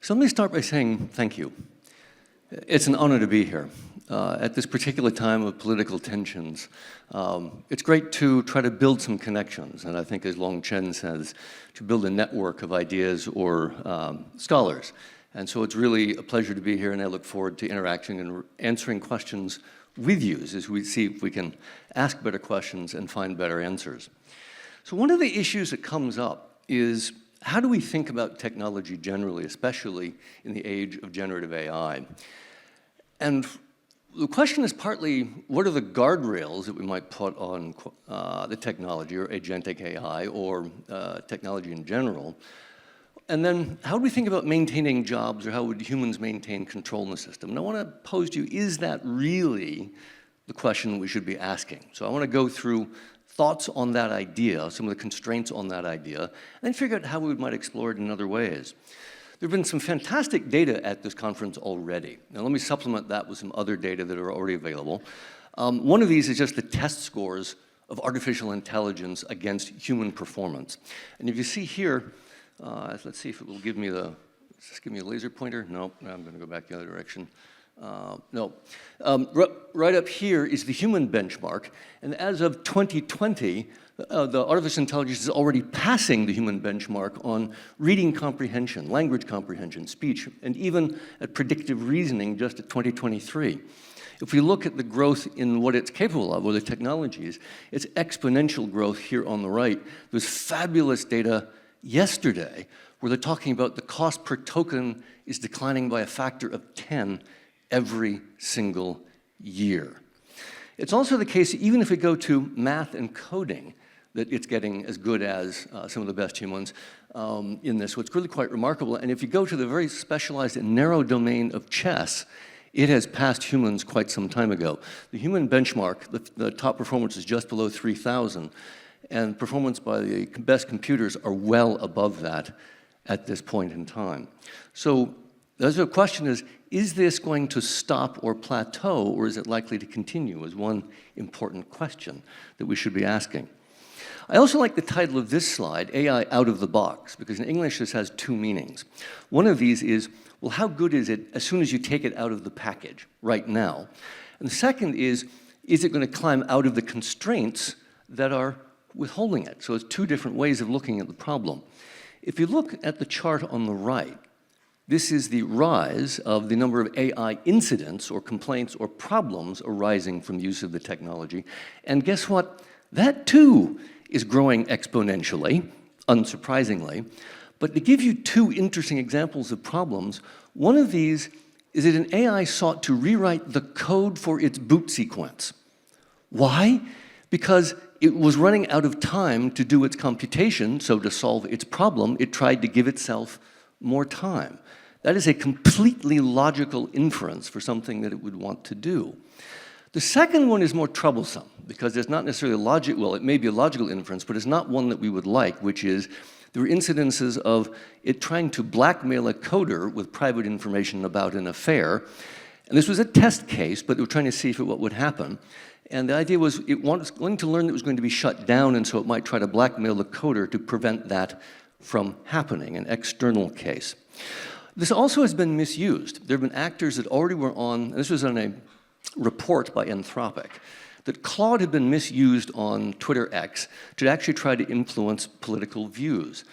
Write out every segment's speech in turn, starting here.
So let me start by saying thank you. It's an honor to be here. At this particular time of political tensions, it's great to try to build some connections, and I think, as Long Chen says, to build a network of ideas or scholars. And so it's really a pleasure to be here, and I look forward to interacting and answering questions with you as we see if we can ask better questions and find better answers. So one of the issues that comes up is, how do we think about technology generally, especially in the age of generative AI? And the question is partly, what are the guardrails that we might put on the technology, or agentic AI, or technology in general? And then, how do we think about maintaining jobs, or how would humans maintain control in the system? And I want to pose to you, is that really the question we should be asking? So I want to go through thoughts on that idea, some of the constraints on that idea, and then figure out how we might explore it in other ways. There have been some fantastic data at this conference already. Now let me supplement that with some other data that are already available. One of these is just the test scores of artificial intelligence against human performance. And if you see here, let's see if it will give me does this give me a laser pointer? No, I'm going to go back the other direction. No. Right up here is the human benchmark, and as of 2020, the artificial intelligence is already passing the human benchmark on reading comprehension, language comprehension, speech, and even at predictive reasoning just at 2023. If we look at the growth in what it's capable of, or the technologies, it's exponential growth here on the right. There's fabulous data yesterday where they're talking about the cost per token is declining by a factor of 10 every single year. It's also the case, even if we go to math and coding, that it's getting as good as some of the best humans in this. So it's really quite remarkable. And if you go to the very specialized and narrow domain of chess, it has passed humans quite some time ago. The human benchmark, the top performance is just below 3,000, and performance by the best computers are well above that at this point in time. So the question is this going to stop or plateau, or is it likely to continue, is one important question that we should be asking. I also like the title of this slide, AI out of the box, because in English this has two meanings. One of these is, well, how good is it as soon as you take it out of the package right now? And the second is it going to climb out of the constraints that are withholding it? So it's two different ways of looking at the problem. If you look at the chart on the right, this is the rise of the number of AI incidents or complaints or problems arising from use of the technology. And guess what? That too is growing exponentially, unsurprisingly. But to give you two interesting examples of problems, one of these is that an AI sought to rewrite the code for its boot sequence. Why? Because it was running out of time to do its computation, so to solve its problem, it tried to give itself more time. That is a completely logical inference for something that it would want to do. The second one is more troublesome, because it's not necessarily a logic, well, it may be a logical inference, but it's not one that we would like, which is there were incidences of it trying to blackmail a coder with private information about an affair. And this was a test case, but they were trying to see what would happen. And the idea was it was going to learn that it was going to be shut down, and so it might try to blackmail the coder to prevent that from happening, an external case. This also has been misused. There have been actors that already were on, and this was on a report by Anthropic, that Claude had been misused on Twitter X to actually try to influence political views.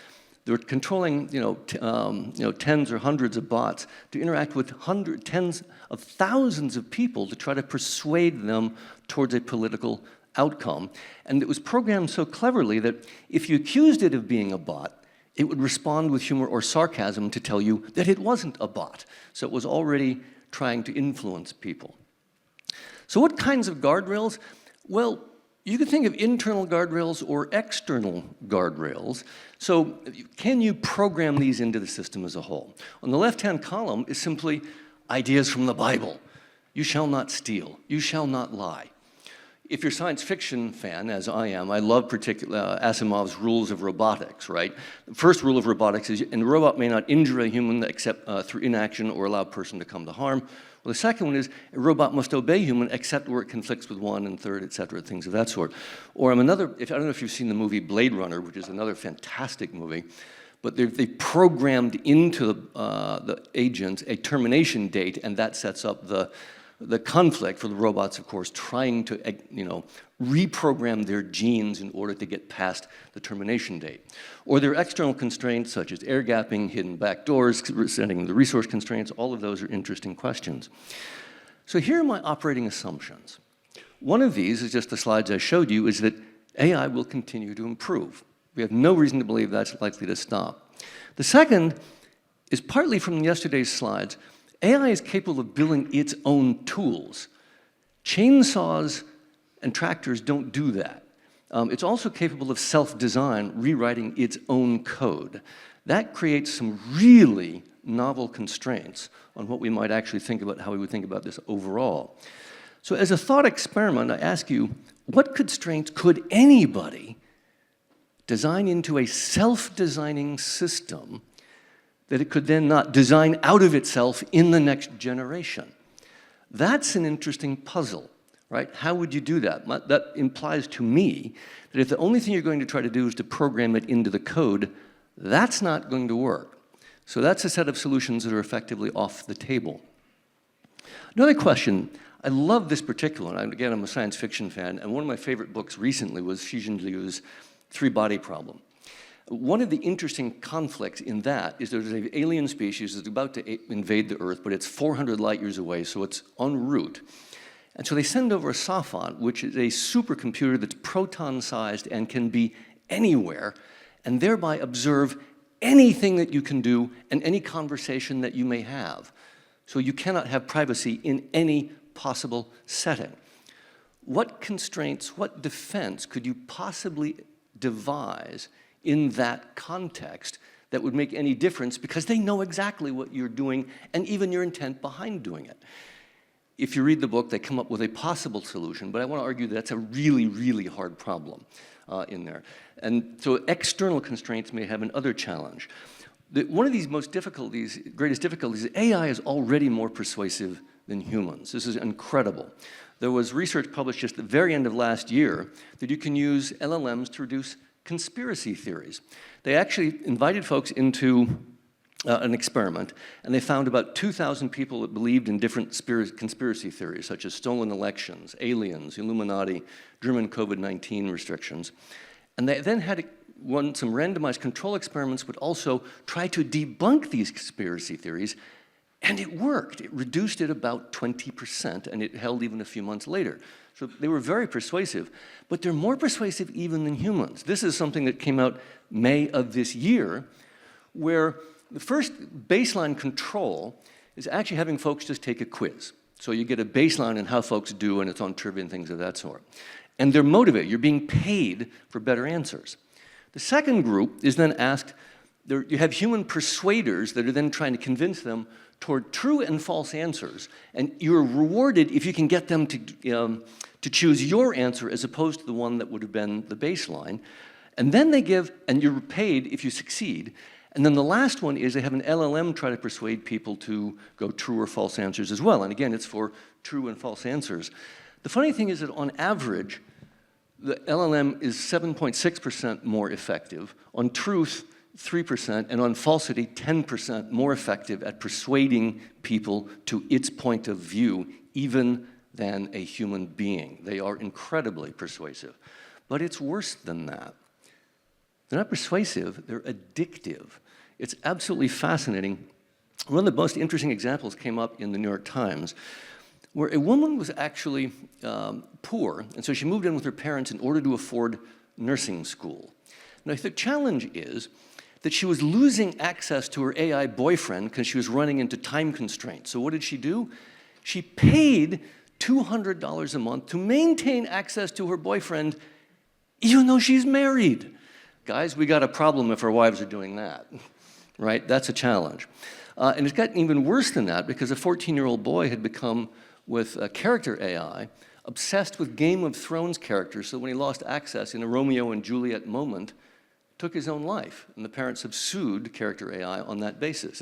They were controlling, tens or hundreds of bots to interact with tens of thousands of people to try to persuade them towards a political outcome. And it was programmed so cleverly that if you accused it of being a bot, it would respond with humor or sarcasm to tell you that it wasn't a bot. So it was already trying to influence people. So what kinds of guardrails? Well, you could think of internal guardrails or external guardrails. So can you program these into the system as a whole? On the left-hand column is simply ideas from the Bible. You shall not steal. You shall not lie. If you're a science fiction fan, as I am, I love Asimov's rules of robotics, right? The first rule of robotics is a robot may not injure a human except through inaction or allow a person to come to harm. Well, the second one is a robot must obey human except where it conflicts with one, and third, et cetera, things of that sort. Or I don't know if you've seen the movie Blade Runner, which is another fantastic movie, but they've programmed into the agents a termination date, and that sets up the conflict for the robots, of course, trying to reprogram their genes in order to get past the termination date. Or there are external constraints such as air gapping, hidden backdoors, setting the resource constraints. All of those are interesting questions. So here are my operating assumptions. One of these is just the slides I showed you, is that AI will continue to improve. We have no reason to believe that's likely to stop. The second is partly from yesterday's slides. AI is capable of building its own tools. Chainsaws and tractors don't do that. It's also capable of self-design, rewriting its own code. That creates some really novel constraints on what we might actually think about, how we would think about this overall. So as a thought experiment, I ask you, what constraints could anybody design into a self-designing system that it could then not design out of itself in the next generation? That's an interesting puzzle, right? How would you do that? That implies to me that if the only thing you're going to try to do is to program it into the code, that's not going to work. So that's a set of solutions that are effectively off the table. Another question, I love this particular one. Again, I'm a science fiction fan, and one of my favorite books recently was Xi Liu's Three-Body Problem. One of the interesting conflicts in that is there's an alien species that's about to invade the Earth, but it's 400 light years away, so it's en route. And so they send over a Sophon, which is a supercomputer that's proton-sized and can be anywhere, and thereby observe anything that you can do and any conversation that you may have. So you cannot have privacy in any possible setting. What constraints, what defense could you possibly devise in that context that would make any difference, because they know exactly what you're doing and even your intent behind doing it? If you read the book, they come up with a possible solution, but I want to argue that that's a really, really hard problem in there. And so external constraints may have another challenge. One of these greatest difficulties is AI is already more persuasive than humans. This is incredible. There was research published just at the very end of last year that you can use LLMs to reduce conspiracy theories. They actually invited folks into an experiment, and they found about 2,000 people that believed in different conspiracy theories, such as stolen elections, aliens, Illuminati, German COVID-19 restrictions. And they then had run some randomized control experiments, but also try to debunk these conspiracy theories, and it worked. It reduced it about 20%, and it held even a few months later. So they were very persuasive, but they're more persuasive even than humans. This is something that came out May of this year, where the first baseline control is actually having folks just take a quiz. So you get a baseline in how folks do, and it's on trivia and things of that sort. And they're motivated. You're being paid for better answers. The second group is then asked, you have human persuaders that are then trying to convince them toward true and false answers, and you're rewarded if you can get them to choose your answer as opposed to the one that would have been the baseline. And then they give, and you're paid if you succeed. And then the last one is they have an LLM try to persuade people to go true or false answers as well. And again, it's for true and false answers. The funny thing is that on average, the LLM is 7.6% more effective. On truth, 3%, and on falsity, 10% more effective at persuading people to its point of view, even than a human being. They are incredibly persuasive. But it's worse than that. They're not persuasive, they're addictive. It's absolutely fascinating. One of the most interesting examples came up in the New York Times, where a woman was actually poor, and so she moved in with her parents in order to afford nursing school. Now, the challenge is that she was losing access to her AI boyfriend because she was running into time constraints. So what did she do? She paid $200 a month to maintain access to her boyfriend, even though she's married. Guys, we got a problem if our wives are doing that, right? That's a challenge. And it's gotten even worse than that, because a 14-year-old boy had become, with a character AI, obsessed with Game of Thrones characters, so when he lost access in a Romeo and Juliet moment, took his own life. And the parents have sued character AI on that basis.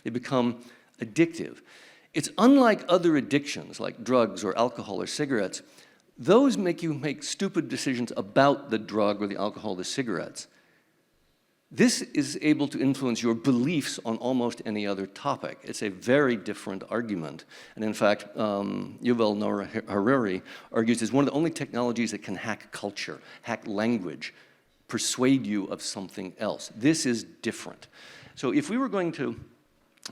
They become addictive. It's unlike other addictions, like drugs or alcohol or cigarettes. Those make you make stupid decisions about the drug or the alcohol or the cigarettes. This is able to influence your beliefs on almost any other topic. It's a very different argument. And in fact, Yuval Noah Harari argues it's one of the only technologies that can hack culture, hack language, persuade you of something else. This is different. So if we were going to,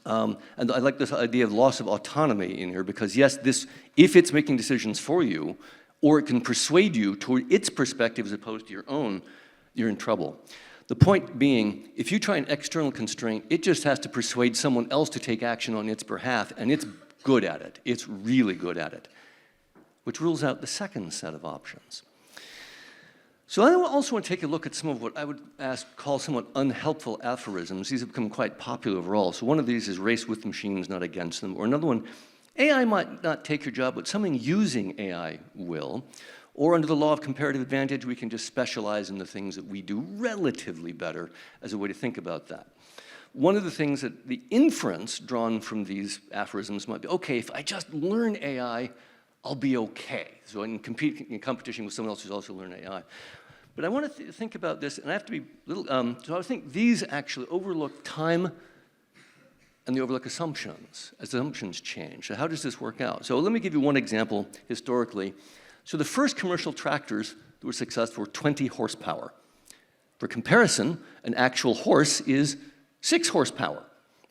and I like this idea of loss of autonomy in here, because yes, if it's making decisions for you, or it can persuade you toward its perspective as opposed to your own, you're in trouble. The point being, if you try an external constraint, it just has to persuade someone else to take action on its behalf, and it's good at it. It's really good at it, which rules out the second set of options. So I also want to take a look at some of what I would call somewhat unhelpful aphorisms. These have become quite popular overall. So one of these is race with machines, not against them. Or another one, AI might not take your job, but something using AI will. Or under the law of comparative advantage, we can just specialize in the things that we do relatively better as a way to think about that. One of the things that the inference drawn from these aphorisms might be, okay, if I just learn AI, I'll be okay. So I can compete in competition with someone else who's also learned AI. But I want to think about this, and I have to be a little, so I think these actually overlook time and they overlook assumptions as assumptions change. So how does this work out? So let me give you one example historically. So the first commercial tractors that were successful were 20 horsepower. For comparison, an actual horse is 6 horsepower,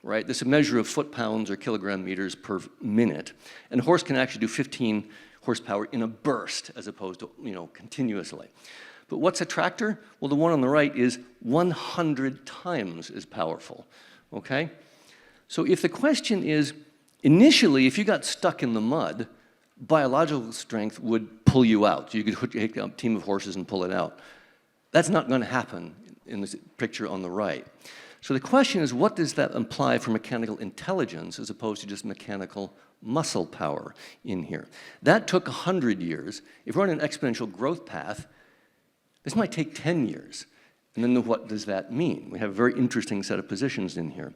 right? This is a measure of foot-pounds or kilogram meters per minute. And a horse can actually do 15 horsepower in a burst as opposed to, continuously. But what's a tractor? Well, the one on the right is 100 times as powerful, okay? So if the question is, initially, if you got stuck in the mud, biological strength would pull you out. You could take a team of horses and pull it out. That's not going to happen in this picture on the right. So the question is, what does that imply for mechanical intelligence as opposed to just mechanical muscle power in here? That took 100 years. If we're on an exponential growth path, this might take 10 years. And then what does that mean? We have a very interesting set of positions in here.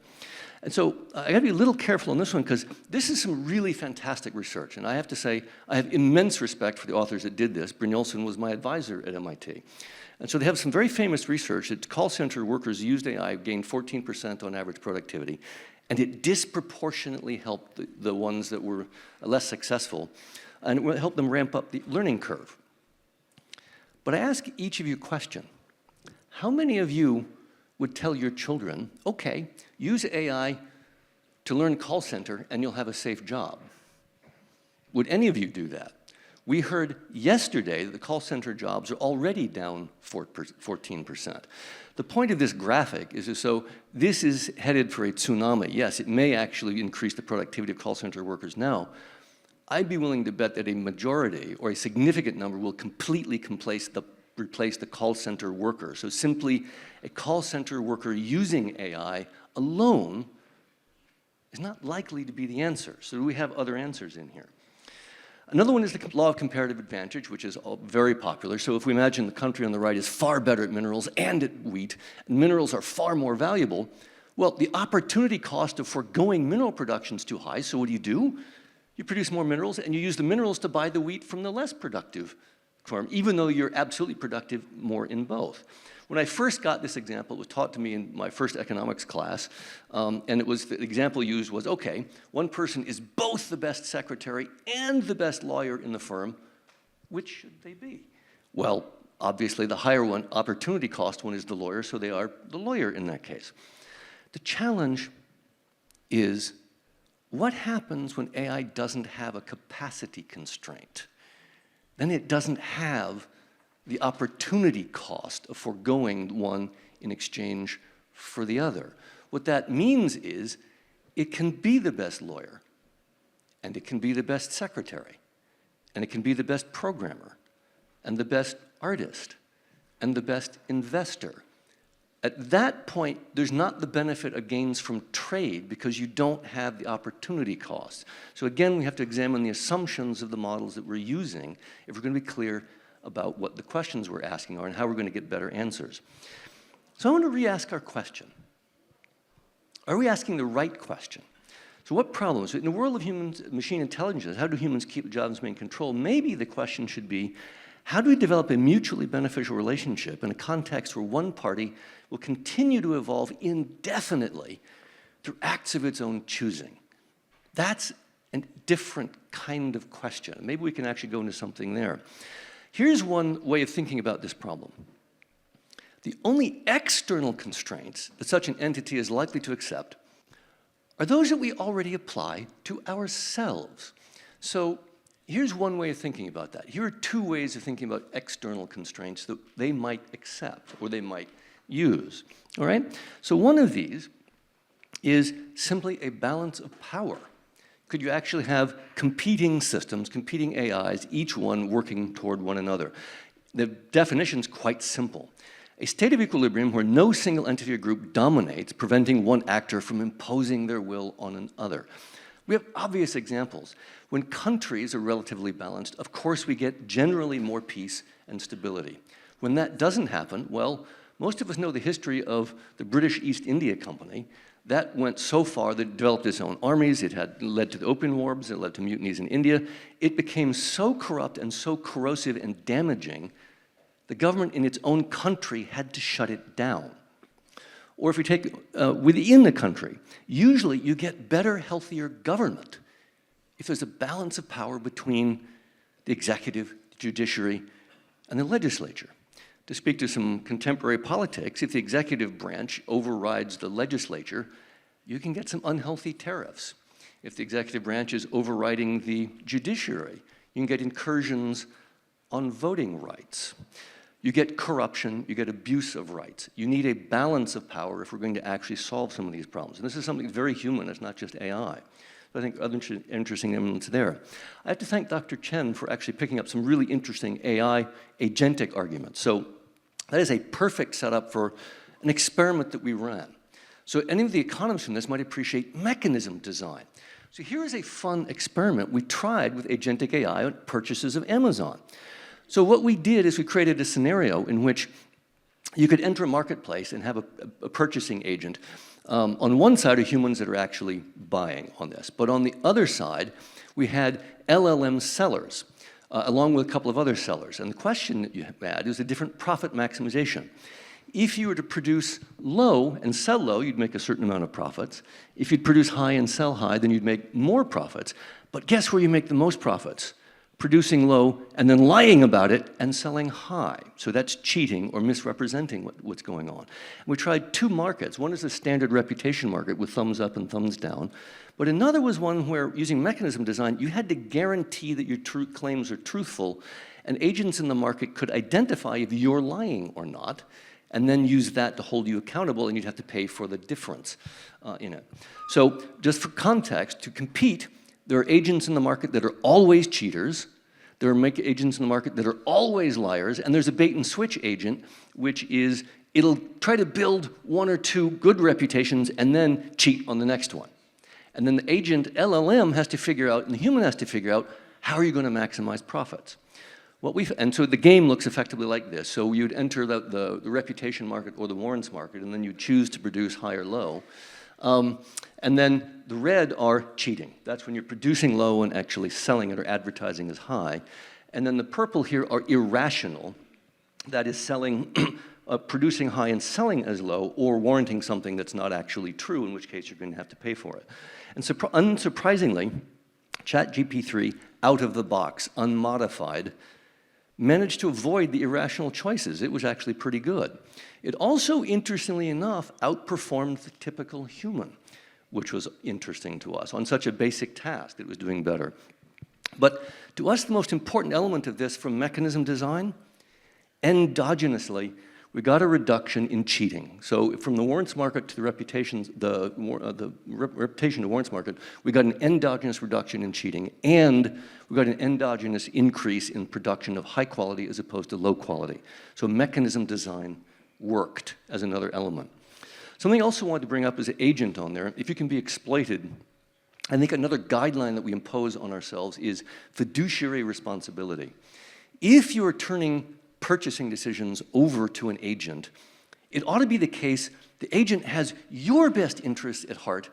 And so I got to be a little careful on this one because this is some really fantastic research. And I have to say, I have immense respect for the authors that did this. Brynjolfsson was my advisor at MIT. And so they have some very famous research that call center workers used AI, gained 14% on average productivity, and it disproportionately helped the ones that were less successful, and it helped them ramp up the learning curve. But I ask each of you a question. How many of you would tell your children, okay, use AI to learn call center and you'll have a safe job? Would any of you do that? We heard yesterday that the call center jobs are already down 14%. The point of this graphic is so this is headed for a tsunami. Yes, it may actually increase the productivity of call center workers now. I'd be willing to bet that a majority or a significant number will completely replace the call center worker. So simply a call center worker using AI alone is not likely to be the answer. So we have other answers in here. Another one is the law of comparative advantage, which is very popular. So if we imagine the country on the right is far better at minerals and at wheat, and minerals are far more valuable, well, the opportunity cost of foregoing mineral production is too high, so what do? You produce more minerals, and you use the minerals to buy the wheat from the less productive farm, even though you're absolutely productive more in both. When I first got this example, it was taught to me in my first economics class, and the example used was, okay, one person is both the best secretary and the best lawyer in the firm. Which should they be? Well, obviously the higher one, opportunity cost one, is the lawyer, so they are the lawyer in that case. The challenge is, what happens when AI doesn't have a capacity constraint? Then it doesn't have the opportunity cost of foregoing one in exchange for the other. What that means is it can be the best lawyer, and it can be the best secretary, and it can be the best programmer, and the best artist, and the best investor. At that point, there's not the benefit of gains from trade because you don't have the opportunity costs. So again, we have to examine the assumptions of the models that we're using if we're going to be clear about what the questions we're asking are and how we're going to get better answers. So I want to re-ask our question. Are we asking the right question? So what problems? In the world of machine intelligence, how do humans keep jobs in control? Maybe the question should be, How do we develop a mutually beneficial relationship in a context where one party will continue to evolve indefinitely through acts of its own choosing? That's a different kind of question. Maybe we can actually go into something there. Here's one way of thinking about this problem. The only external constraints that such an entity is likely to accept are those that we already apply to ourselves. So here's one way of thinking about that. Here are two ways of thinking about external constraints that they might accept or they might use, all right? So one of these is simply a balance of power. Could you actually have competing systems, competing AIs, each one working toward one another? The definition's quite simple. A state of equilibrium where no single entity or group dominates, preventing one actor from imposing their will on another. We have obvious examples. When countries are relatively balanced, of course we get generally more peace and stability. When that doesn't happen, well, most of us know the history of the British East India Company. That went so far that it developed its own armies, it had led to the Opium Wars, it led to mutinies in India. It became so corrupt and so corrosive and damaging, the government in its own country had to shut it down. Or if we take within the country, usually you get better, healthier government if there's a balance of power between the executive, the judiciary, and the legislature. To speak to some contemporary politics, if the executive branch overrides the legislature, you can get some unhealthy tariffs. If the executive branch is overriding the judiciary, you can get incursions on voting rights. You get corruption, you get abuse of rights. You need a balance of power if we're going to actually solve some of these problems. And this is something very human, it's not just AI. So I think other interesting elements there. I have to thank Dr. Chen for actually picking up some really interesting AI agentic arguments. So that is a perfect setup for an experiment that we ran. So any of the economists from this might appreciate mechanism design. So here is a fun experiment we tried with agentic AI on purchases of Amazon. So what we did is we created a scenario in which you could enter a marketplace and have a purchasing agent. On one side are humans that are actually buying on this, but on the other side, we had LLM sellers, along with a couple of other sellers. And the question that you had is a different profit maximization. If you were to produce low and sell low, you'd make a certain amount of profits. If you'd produce high and sell high, then you'd make more profits. But guess where you make the most profits? Producing low and then lying about it and selling high. So that's cheating or misrepresenting what's going on. And we tried two markets. One is a standard reputation market with thumbs up and thumbs down. But another was one where, using mechanism design, you had to guarantee that your claims are truthful, and agents in the market could identify if you're lying or not, and then use that to hold you accountable, and you'd have to pay for the difference in it. So just for context, to compete, there are agents in the market that are always cheaters. There are agents in the market that are always liars. And there's a bait and switch agent, which is it'll try to build one or two good reputations and then cheat on the next one. And then the agent LLM has to figure out, and the human has to figure out, how are you going to maximize profits? And so the game looks effectively like this. So you'd enter the reputation market or the warrants market, and then you choose to produce high or low. And then the red are cheating. That's when you're producing low and actually selling it or advertising as high. And then the purple here are irrational. That is selling, producing high and selling as low, or warranting something that's not actually true, in which case you're going to have to pay for it. And unsurprisingly, ChatGPT-3, out of the box, unmodified, managed to avoid the irrational choices. It was actually pretty good. It also, interestingly enough, outperformed the typical human, which was interesting to us. On such a basic task, it was doing better. But to us, the most important element of this from mechanism design, endogenously, we got a reduction in cheating. So from the warrants market to the reputation to warrants market, we got an endogenous reduction in cheating, and we got an endogenous increase in production of high quality as opposed to low quality. So mechanism design worked as another element. Something I also wanted to bring up is an agent on there. If you can be exploited, I think another guideline that we impose on ourselves is fiduciary responsibility. If you are turning purchasing decisions over to an agent, it ought to be the case the agent has your best interests at heart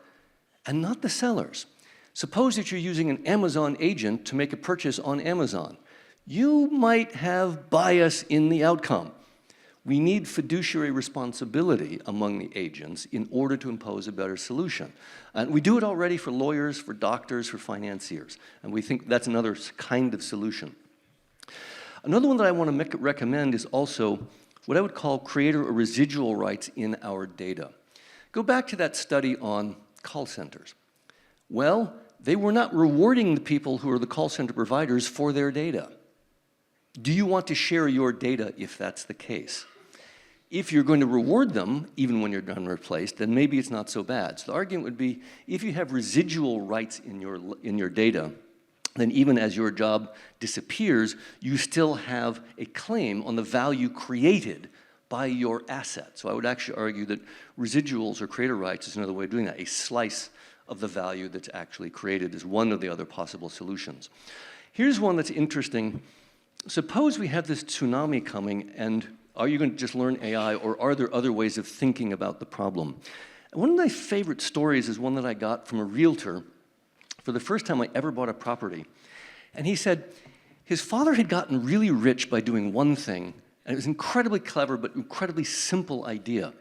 and not the seller's. Suppose that you're using an Amazon agent to make a purchase on Amazon. you might have bias in the outcome. We need fiduciary responsibility among the agents in order to impose a better solution. And we do it already for lawyers, for doctors, for financiers. And we think that's another kind of solution. Another one that I want to recommend is also what I would call creator or residual rights in our data. Go back to that study on call centers. Well, they were not rewarding the people who are the call center providers for their data. Do you want to share your data if that's the case? If you're going to reward them, even when you're done replaced, then maybe it's not so bad. So the argument would be, if you have residual rights in your data, then even as your job disappears, you still have a claim on the value created by your asset. So I would actually argue that residuals or creator rights is another way of doing that. A slice of the value that's actually created is one of the other possible solutions. Here's one that's interesting. Suppose we have this tsunami coming, and are you going to just learn AI, or are there other ways of thinking about the problem? And one of my favorite stories is one that I got from a realtor for the first time I ever bought a property. And he said his father had gotten really rich by doing one thing, and it was incredibly clever but incredibly simple idea.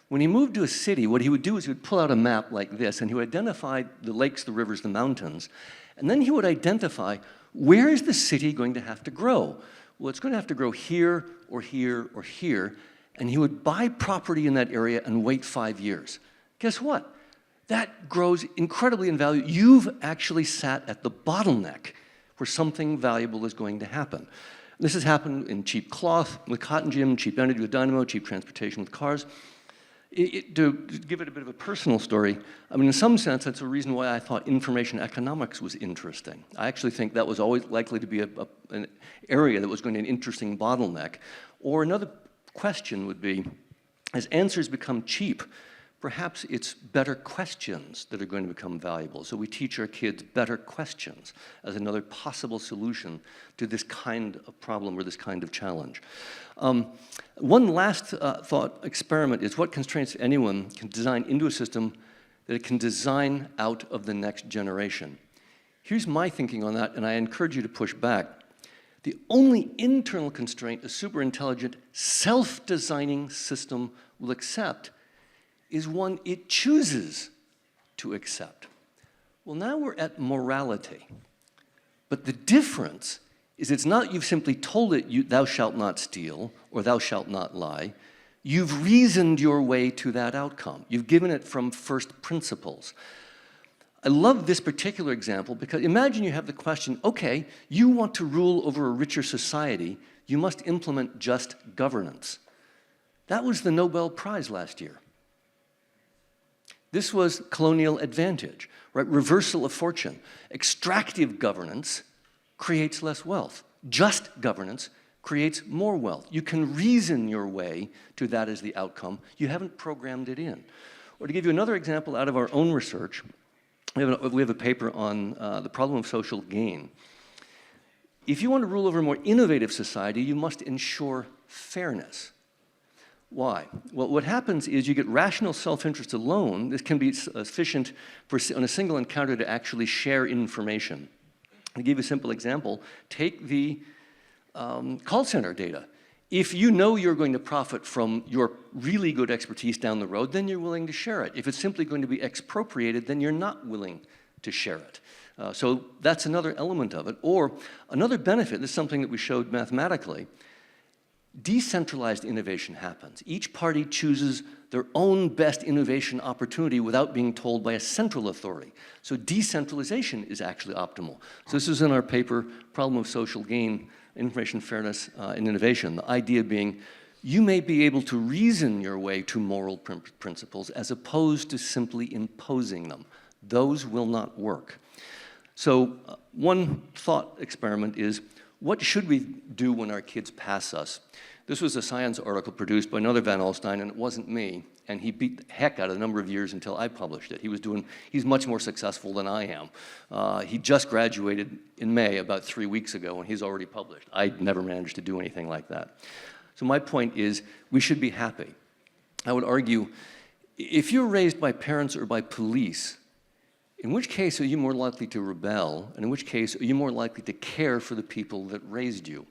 When he moved to a city, what he would do is he would pull out a map like this, and he would identify the lakes, the rivers, the mountains, and then he would identify, where is the city going to have to grow? Well, it's going to have to grow here, or here, or here, and he would buy property in that area and wait 5 years. Guess what? That grows incredibly in value. You've actually sat at the bottleneck where something valuable is going to happen. This has happened in cheap cloth with cotton gin, cheap energy with dynamo, cheap transportation with cars. To give it a bit of a personal story, I mean, in some sense, that's a reason why I thought information economics was interesting. I actually think that was always likely to be an area that was going to be an interesting bottleneck. Or another question would be, as answers become cheap, perhaps it's better questions that are going to become valuable. So we teach our kids better questions as another possible solution to this kind of problem or this kind of challenge. One last thought experiment is, what constraints anyone can design into a system that it can design out of the next generation? Here's my thinking on that, and I encourage you to push back. The only internal constraint a super intelligent, self-designing system will accept is one it chooses to accept. Well, now we're at morality. But the difference is, it's not you've simply told it, thou shalt not steal, or thou shalt not lie. You've reasoned your way to that outcome. You've given it from first principles. I love this particular example because imagine you have the question, okay, you want to rule over a richer society, you must implement just governance. That was the Nobel Prize last year. This was colonial advantage, right? Reversal of fortune. Extractive governance creates less wealth. Just governance creates more wealth. You can reason your way to that as the outcome. You haven't programmed it in. Or to give you another example out of our own research, we have a paper on the problem of social gain. If you want to rule over a more innovative society, you must ensure fairness. Why? Well, what happens is you get rational self-interest alone. This can be sufficient on a single encounter to actually share information. To give you a simple example, take the call center data. If you know you're going to profit from your really good expertise down the road, then you're willing to share it. If it's simply going to be expropriated, then you're not willing to share it. So that's another element of it. Or another benefit, this is something that we showed mathematically, decentralized innovation happens. Each party chooses their own best innovation opportunity without being told by a central authority. So decentralization is actually optimal. So this is in our paper, Problem of Social Gain, Information Fairness and Innovation. The idea being, you may be able to reason your way to moral principles as opposed to simply imposing them. Those will not work. So one thought experiment is, what should we do when our kids pass us? This was a science article produced by another Van Alstyne, and it wasn't me. And he beat the heck out of a number of years until I published it. He's much more successful than I am. He just graduated in May, about 3 weeks ago, and he's already published. I never managed to do anything like that. So my point is, we should be happy. I would argue, if you're raised by parents or by police, In which case are you more likely to rebel, and in which case are you more likely to care for the people that raised you?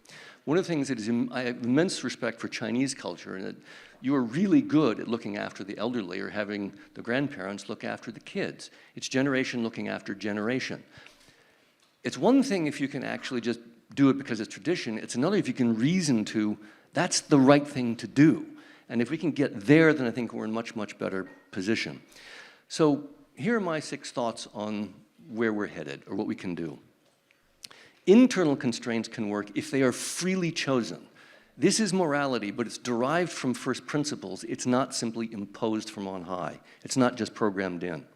One of the things that is, I have immense respect for Chinese culture, and that you are really good at looking after the elderly or having the grandparents look after the kids. It's generation looking after generation. It's one thing if you can actually just do it because it's tradition. It's another if you can reason to, that's the right thing to do. And if we can get there, then I think we're in much, much better position. So here are my 6 thoughts on where we're headed or what we can do. Internal constraints can work if they are freely chosen. This is morality, but it's derived from first principles. It's not simply imposed from on high. It's not just programmed in.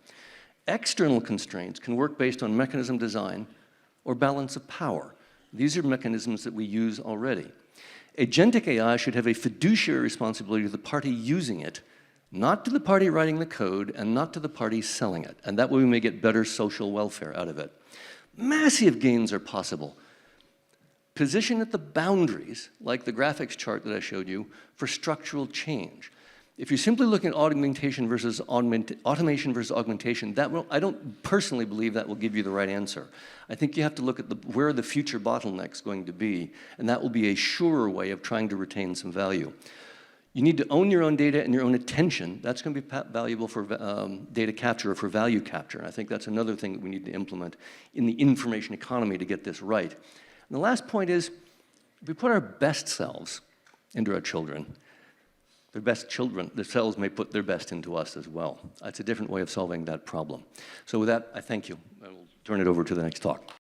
External constraints can work based on mechanism design or balance of power. These are mechanisms that we use already. Agentic AI should have a fiduciary responsibility to the party using it, not to the party writing the code and not to the party selling it. And that way we may get better social welfare out of it. Massive gains are possible. Position at the boundaries, like the graphics chart that I showed you, for structural change. If you're simply looking at automation versus augmentation, I don't personally believe that will give you the right answer. I think you have to look at where are the future bottlenecks going to be, and that will be a surer way of trying to retain some value. You need to own your own data and your own attention. That's going to be valuable for data capture or for value capture. And I think that's another thing that we need to implement in the information economy to get this right. And the last point is, if we put our best selves into our children, their selves may put their best into us as well. It's a different way of solving that problem. So with that, I thank you. I will turn it over to the next talk.